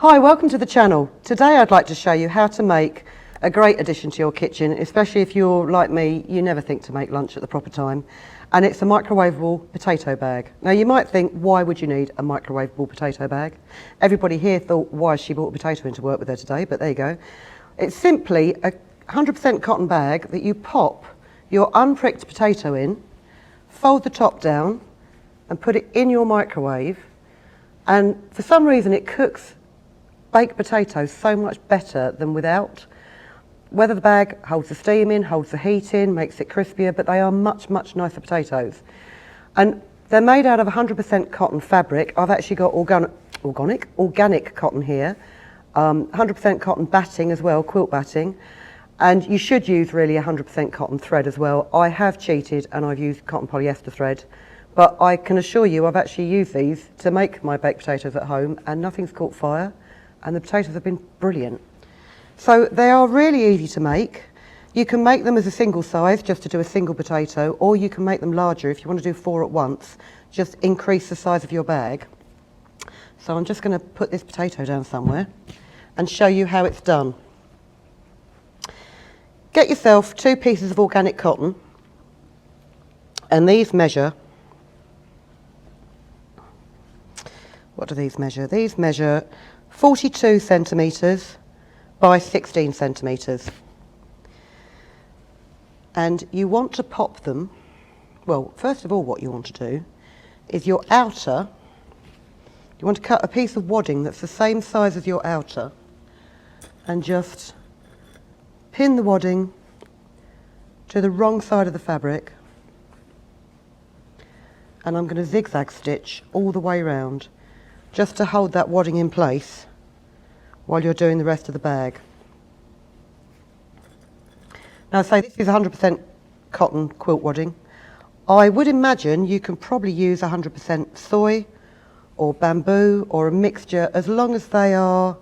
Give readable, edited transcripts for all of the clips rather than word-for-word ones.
Hi, welcome to the channel. Today I'd like to show you how to make a great addition to your kitchen, especially if you're like me, you never think to make lunch at the proper time. And it's a microwavable potato bag. Now you might think, why would you need a microwavable potato bag? Everybody here thought, why she brought a potato into work with her today, but there you go. It's simply a 100% cotton bag that you pop your unpricked potato in, fold the top down and put it in your microwave. And for some reason it cooks baked potatoes so much better than without. Whether the bag holds the steam in, holds the heat in, makes it crispier, but they are much, much nicer potatoes. And they're made out of 100% cotton fabric. I've actually got organic cotton here, 100% cotton batting as well, quilt batting. And you should use really 100% cotton thread as well. I have cheated and I've used cotton polyester thread, but I can assure you I've actually used these to make my baked potatoes at home and nothing's caught fire. And the potatoes have been brilliant. So they are really easy to make. You can make them as a single size just to do a single potato, or you can make them larger if you want to do 4 at once. Just increase the size of your bag. So I'm just going to put this potato down somewhere and show you how it's done. Get yourself 2 pieces of organic cotton, and these measure, what do these measure? These measure 42 centimetres by 16 centimetres. And you want to pop them, well, first of all what you want to do is your outer, you want to cut a piece of wadding that's the same size as your outer and just pin the wadding to the wrong side of the fabric, and I'm going to zigzag stitch all the way around just to hold that wadding in place while you're doing the rest of the bag. Now say this is 100% cotton quilt wadding. I would imagine you can probably use 100% soy or bamboo or a mixture, as long as they are,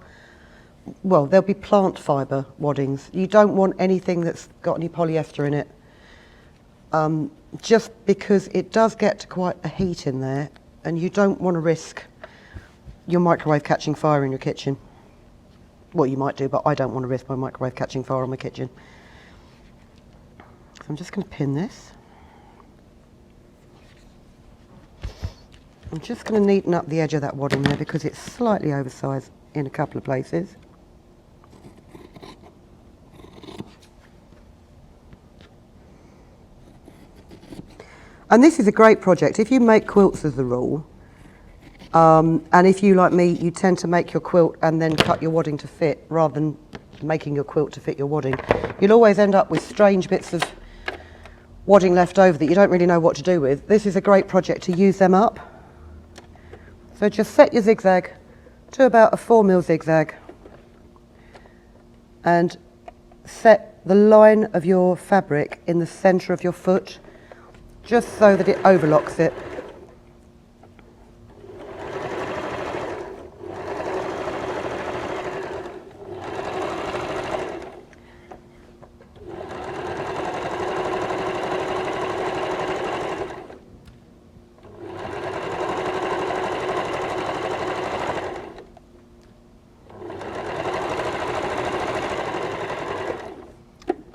well, they'll be plant fibre waddings. You don't want anything that's got any polyester in it, just because it does get to quite a heat in there and you don't want to risk your microwave catching fire in your kitchen. Well, you might do, but I don't want to risk my microwave catching fire on my kitchen. So I'm just going to pin this. I'm just going to neaten up the edge of that wadding there because it's slightly oversized in a couple of places. And this is a great project. If you make quilts as a rule, and if you, like me, you tend to make your quilt and then cut your wadding to fit rather than making your quilt to fit your wadding, you'll always end up with strange bits of wadding left over that you don't really know what to do with. This is a great project to use them up. So just set your zigzag to about a 4mm zigzag and set the line of your fabric in the centre of your foot just so that it overlocks it.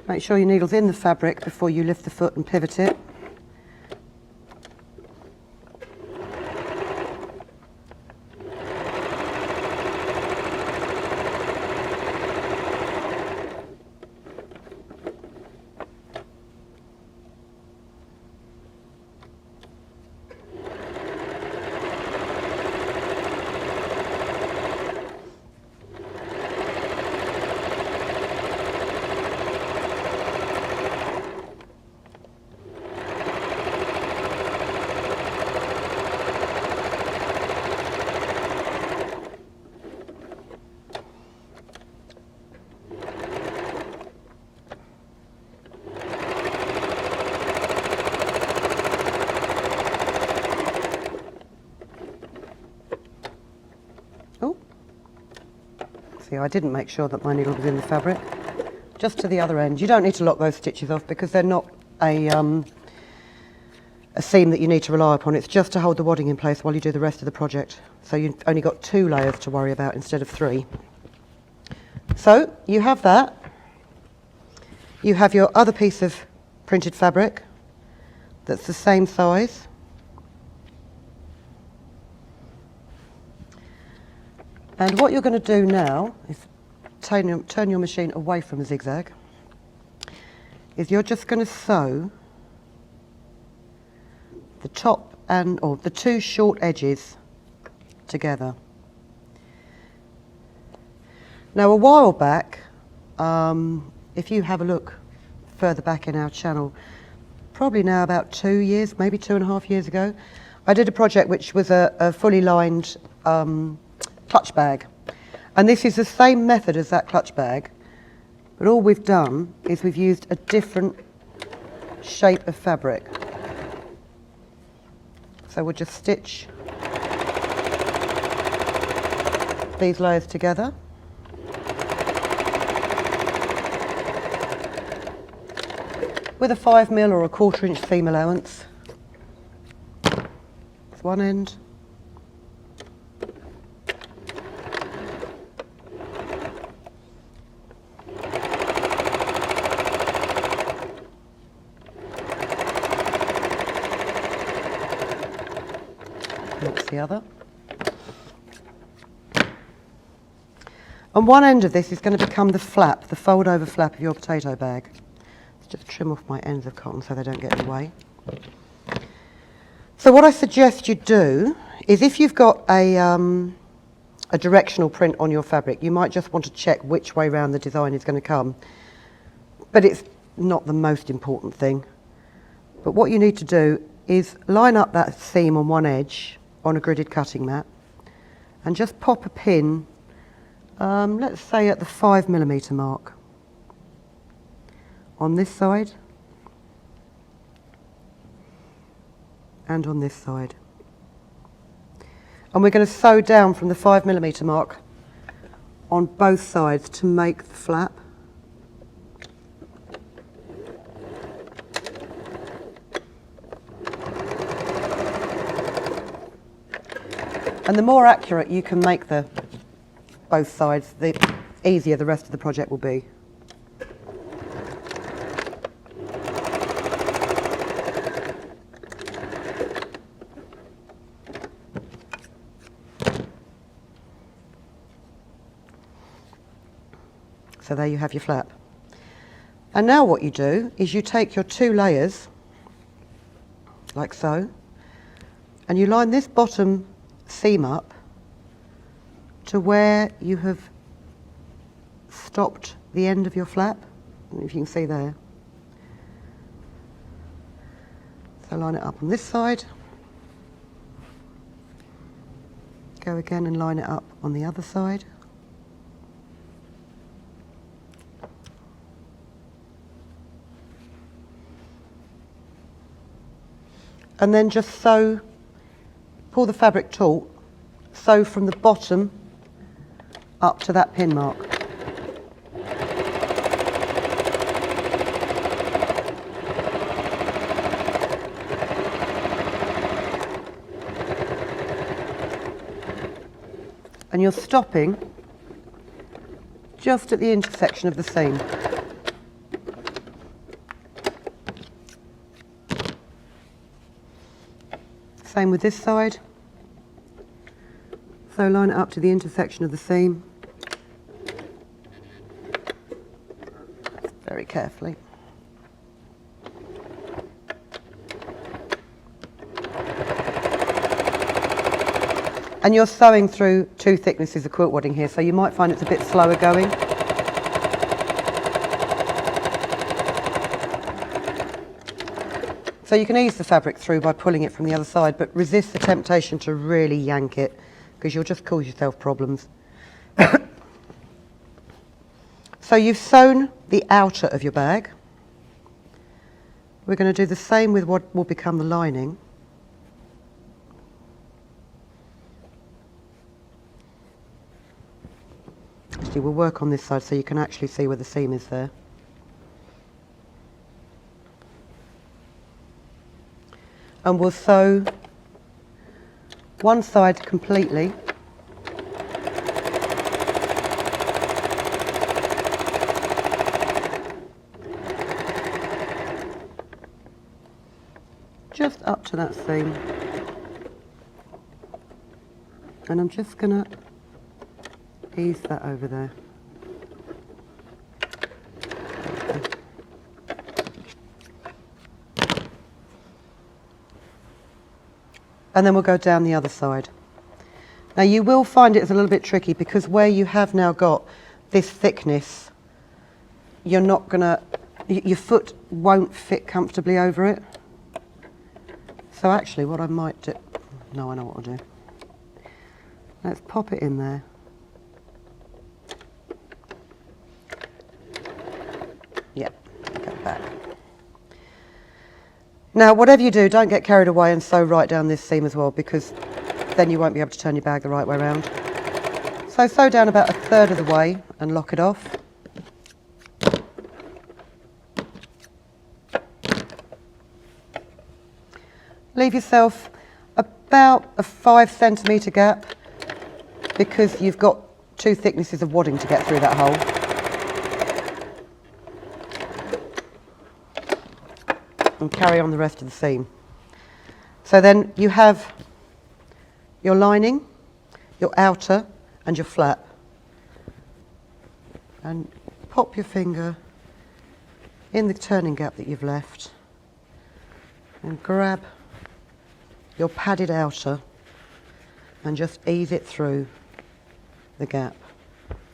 Make sure your needle's in the fabric before you lift the foot and pivot it. See, I didn't make sure that my needle was in the fabric. Just to the other end. You don't need to lock those stitches off because they're not a a seam that you need to rely upon. It's just to hold the wadding in place while you do the rest of the project. So you've only got 2 layers to worry about instead of 3. So you have that. You have your other piece of printed fabric that's the same size. And what you're going to do now is turn your machine away from the zigzag. Is you're just going to sew the top or the 2 short edges together. Now a while back, if you have a look further back in our channel, probably now about 2 years, maybe 2.5 years ago, I did a project which was a fully lined clutch bag. And this is the same method as that clutch bag, but all we've done is we've used a different shape of fabric. So we'll just stitch these layers together. With a 5mm or a 1/4 inch seam allowance. That's one end. That's the other. And one end of this is going to become the flap, the fold over flap of your potato bag. Let's just trim off my ends of cotton so they don't get in the way. So what I suggest you do is if you've got a directional print on your fabric, you might just want to check which way round the design is going to come. But it's not the most important thing. But what you need to do is line up that seam on one edge on a gridded cutting mat and just pop a pin, let's say at the 5mm mark on this side and on this side. And we're going to sew down from the 5mm mark on both sides to make the flap. And the more accurate you can make both sides, the easier the rest of the project will be. So there you have your flap. And now what you do is you take your 2 layers, like so, and you line this bottom seam up to where you have stopped the end of your flap, if you can see there. So line it up on this side, go again and line it up on the other side. And then just sew, pull the fabric taut, sew from the bottom up to that pin mark. And you're stopping just at the intersection of the seam. Same with this side. So line it up to the intersection of the seam. Very carefully. And you're sewing through 2 thicknesses of quilt wadding here, so you might find it's a bit slower going. So you can ease the fabric through by pulling it from the other side, but resist the temptation to really yank it, because you'll just cause yourself problems. So you've sewn the outer of your bag. We're going to do the same with what will become the lining. Actually, we'll work on this side so you can actually see where the seam is there. and we'll sew one side completely. Just up to that seam. And I'm just going to ease that over there. And then we'll go down the other side. Now you will find it's a little bit tricky because where you have now got this thickness, you're not going to, your foot won't fit comfortably over it. So actually what I might do, no, I know what I'll do. Let's pop it in there. Yep, go back. Now, whatever you do, don't get carried away and sew right down this seam as well, because then you won't be able to turn your bag the right way around. So sew down about 1/3 of the way and lock it off. Leave yourself about a 5 centimetre gap, because you've got 2 thicknesses of wadding to get through that hole. And carry on the rest of the seam. So then you have your lining, your outer and your flap. And pop your finger in the turning gap that you've left and grab your padded outer and just ease it through the gap.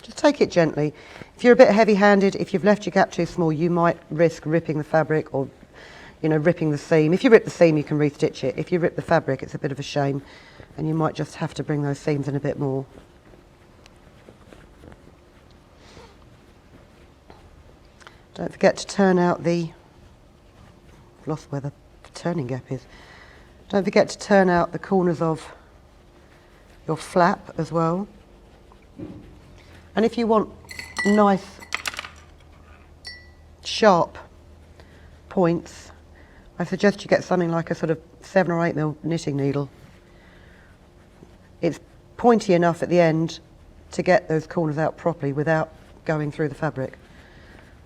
Just take it gently. If you're a bit heavy-handed, if you've left your gap too small, you might risk ripping the fabric or ripping the seam. If you rip the seam, you can restitch it. If you rip the fabric, it's a bit of a shame, and you might just have to bring those seams in a bit more. Don't forget to turn out the, I've lost where the turning gap is. Don't forget to turn out the corners of your flap as well. And if you want nice, sharp points, I suggest you get something like a sort of 7 or 8mm knitting needle. It's pointy enough at the end to get those corners out properly without going through the fabric.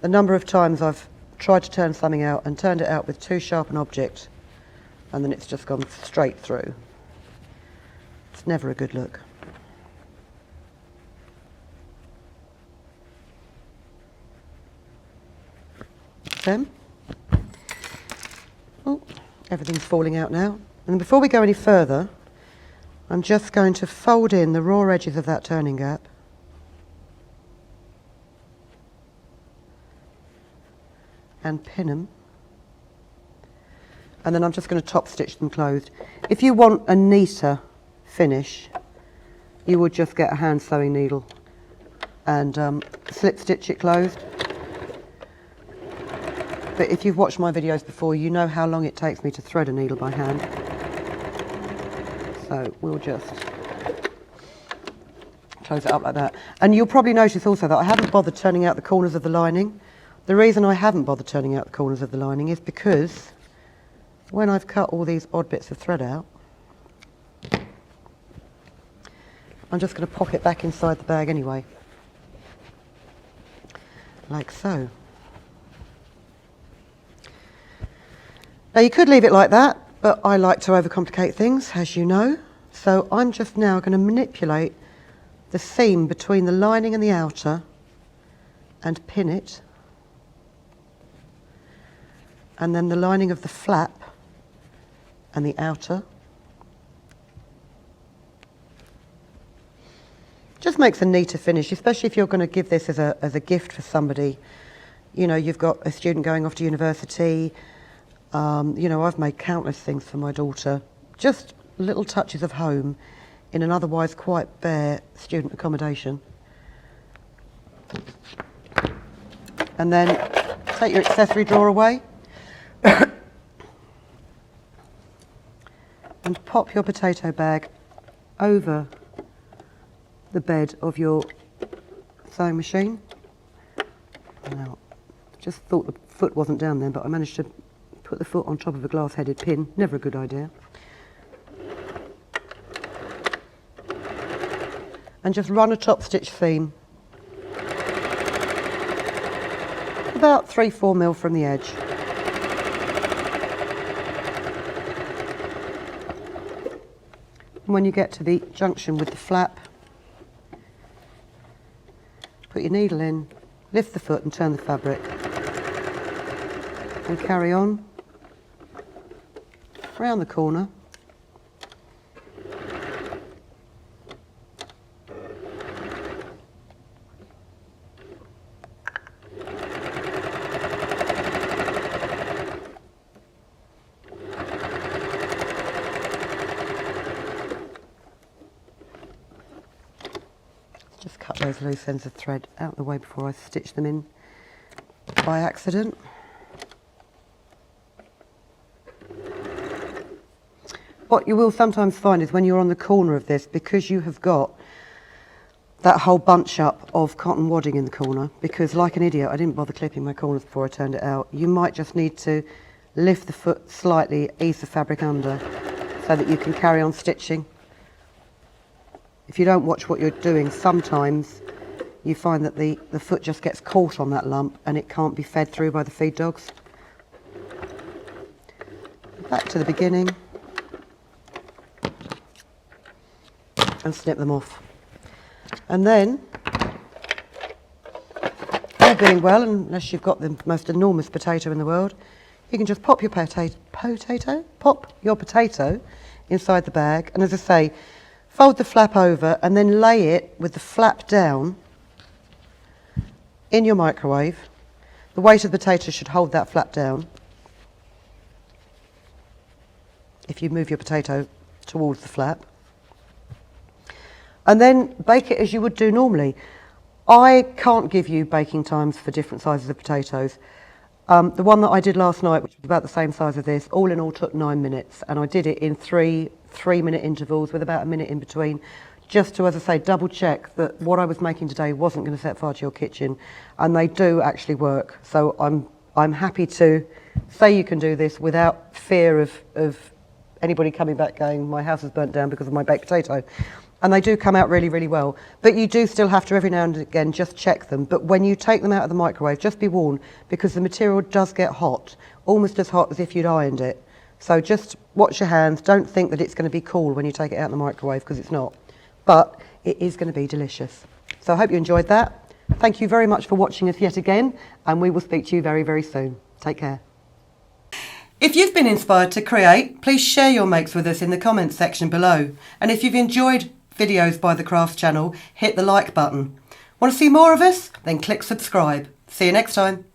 The number of times I've tried to turn something out and turned it out with too sharp an object, and then it's just gone straight through. It's never a good look. Then, oh, everything's falling out now. And before we go any further, I'm just going to fold in the raw edges of that turning gap. And pin them. And then I'm just going to top stitch them closed. If you want a neater finish, you would just get a hand sewing needle and slip stitch it closed. But if you've watched my videos before, you know how long it takes me to thread a needle by hand. So we'll just close it up like that. And you'll probably notice also that I haven't bothered turning out the corners of the lining. The reason I haven't bothered turning out the corners of the lining is because when I've cut all these odd bits of thread out, I'm just going to pop it back inside the bag anyway, like so. Now you could leave it like that, but I like to overcomplicate things, as you know. So I'm just now going to manipulate the seam between the lining and the outer and pin it. And then the lining of the flap and the outer. Just makes a neater finish, especially if you're going to give this as a gift for somebody. You know, you've got a student going off to university. You know, I've made countless things for my daughter. Just little touches of home in an otherwise quite bare student accommodation. And then take your accessory drawer away. And pop your potato bag over the bed of your sewing machine. Now, just thought the foot wasn't down there, but I managed to put the foot on top of a glass-headed pin, never a good idea. And just run a top stitch seam about 3-4 mil from the edge. And when you get to the junction with the flap, put your needle in, lift the foot and turn the fabric, and carry on around the corner. Just cut those loose ends of thread out of the way before I stitch them in by accident. What you will sometimes find is when you're on the corner of this, because you have got that whole bunch up of cotton wadding in the corner, because like an idiot I didn't bother clipping my corners before I turned it out, you might just need to lift the foot slightly, ease the fabric under so that you can carry on stitching. If you don't watch what you're doing, sometimes you find that the foot just gets caught on that lump and it can't be fed through by the feed dogs. Back to the beginning and snip them off. And then, all being well, unless you've got the most enormous potato in the world, you can just pop your potato inside the bag, and as I say, fold the flap over and then lay it with the flap down in your microwave. The weight of the potato should hold that flap down if you move your potato towards the flap. And then bake it as you would do normally. I can't give you baking times for different sizes of potatoes. The one that I did last night, which was about the same size as this, all in all took 9 minutes, and I did it in three-minute intervals with about a minute in between, just to, as I say, double check that what I was making today wasn't going to set fire to your kitchen, and they do actually work. So I'm happy to say you can do this without fear of anybody coming back going, my house is burnt down because of my baked potato. And they do come out really, really well. But you do still have to every now and again just check them. But when you take them out of the microwave, just be warned, because the material does get hot, almost as hot as if you'd ironed it. So just watch your hands. Don't think that it's going to be cool when you take it out of the microwave, because it's not. But it is going to be delicious. So I hope you enjoyed that. Thank you very much for watching us yet again, and we will speak to you very, very soon. Take care. If you've been inspired to create, please share your makes with us in the comments section below. And if you've enjoyed videos by the Crafts channel, hit the like button. Want to see more of us? Then click subscribe. See you next time.